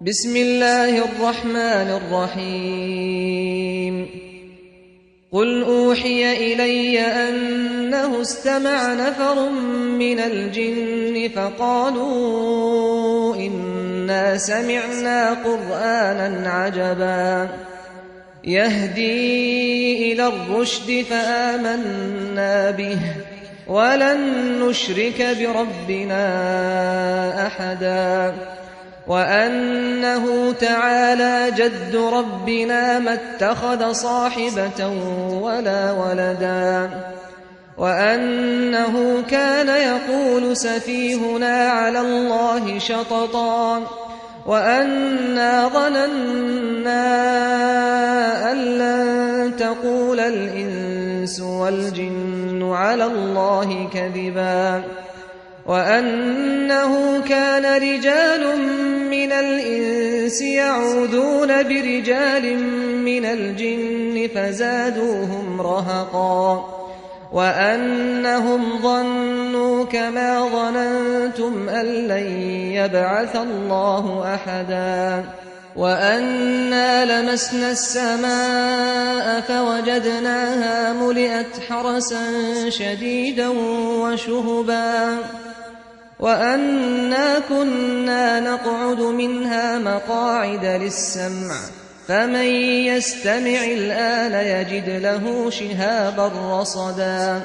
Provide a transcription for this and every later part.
بسم الله الرحمن الرحيم قل أوحي إلي أنه استمع نفر من الجن فقالوا إنا سمعنا قرآنا عجبا يهدي إلى الرشد فآمنا به ولن نشرك بربنا أحدا وأنه تعالى جد ربنا ما اتخذ صاحبة ولا ولدا وأنه كان يقول سفيهنا على الله شططا وأنا ظننا أن لن تقول الإنس والجن على الله كذبا وأنه كان رجال من الإنس يعوذون برجال من الجن فزادوهم رهقا وأنهم ظنوا كما ظننتم أن لن يبعث الله أحدا وأنا لمسنا السماء فوجدناها ملئت حرسا شديدا وشهبا وأنا كنا نقعد منها مقاعد للسمع فمن يستمع الآن يجد له شهابا رصدا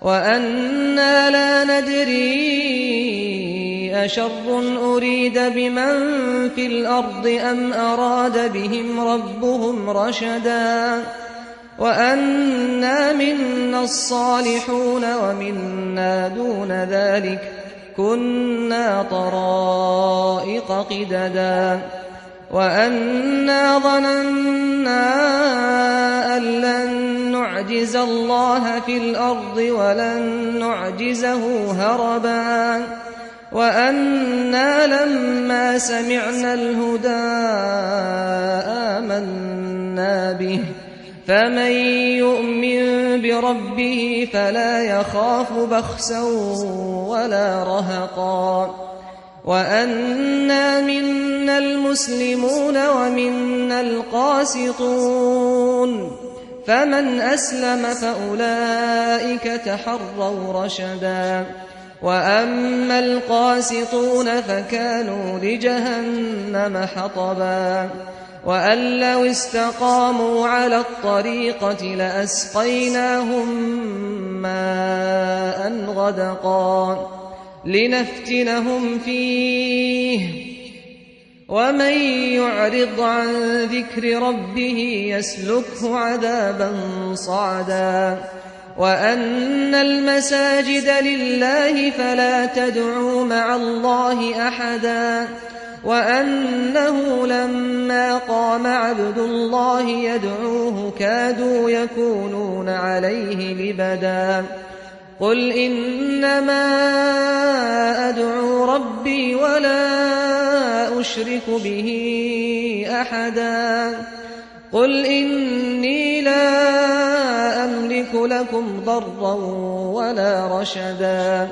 وأنا لا ندري أشر أريد بمن في الأرض أم أراد بهم ربهم رشدا وأنا منا الصالحون ومنا دون ذلك كنا طرائق قددا وأنا ظننا أن لن نعجز الله في الأرض ولن نعجزه هربا وأنا لما سمعنا الهدى آمنا به فمن يؤمن بربه فلا يخاف بخسا ولا رهقا وأنا منا المسلمون ومنا القاسطون فمن أسلم فأولئك تحروا رشدا وأما القاسطون فكانوا لجهنم حطبا وأن لو استقاموا على الطريقة لأسقيناهم ماء غدقا لنفتنهم فيه ومن يعرض عن ذكر ربه يسلكه عذابا صعدا وأن المساجد لله فلا تدعوا مع الله أحدا وأنه لما قام عبد الله يدعوه كادوا يكونون عليه لبدا قل إنما أدعو ربي ولا أشرك به أحدا قل إني لا أملك لكم ضرا ولا رشدا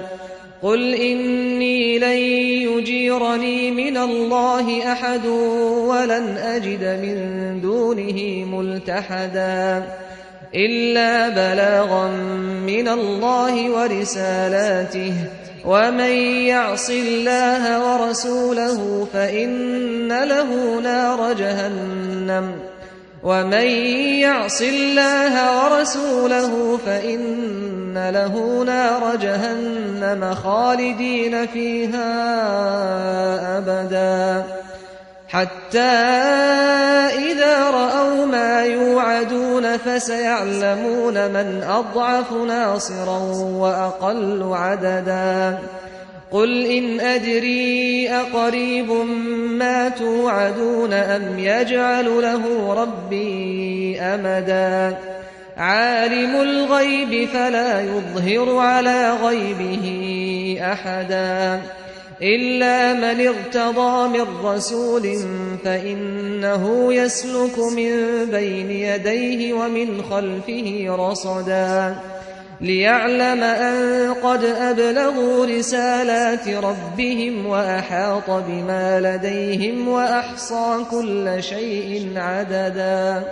قل إني لن يجيرني من الله أحد ولن أجد من دونه ملتحدا إلا بلاغا من الله ورسالاته ومن يعص الله ورسوله فإن له نار جهنم ومن يعص الله ورسوله فإن له نار جهنم خالدين فيها أبدا حتى إذا رأوا ما يوعدون فسيعلمون من أضعف ناصرا وأقل عددا قل إن أدري أقريب ما توعدون أم يجعل له ربي أمدا عالم الغيب فلا يظهر على غيبه أحدا إلا من ارتضى من رسول فإنه يسلك من بين يديه ومن خلفه رصدا ليعلم أن قد أبلغوا رسالات ربهم وأحاط بما لديهم وأحصى كل شيء عددا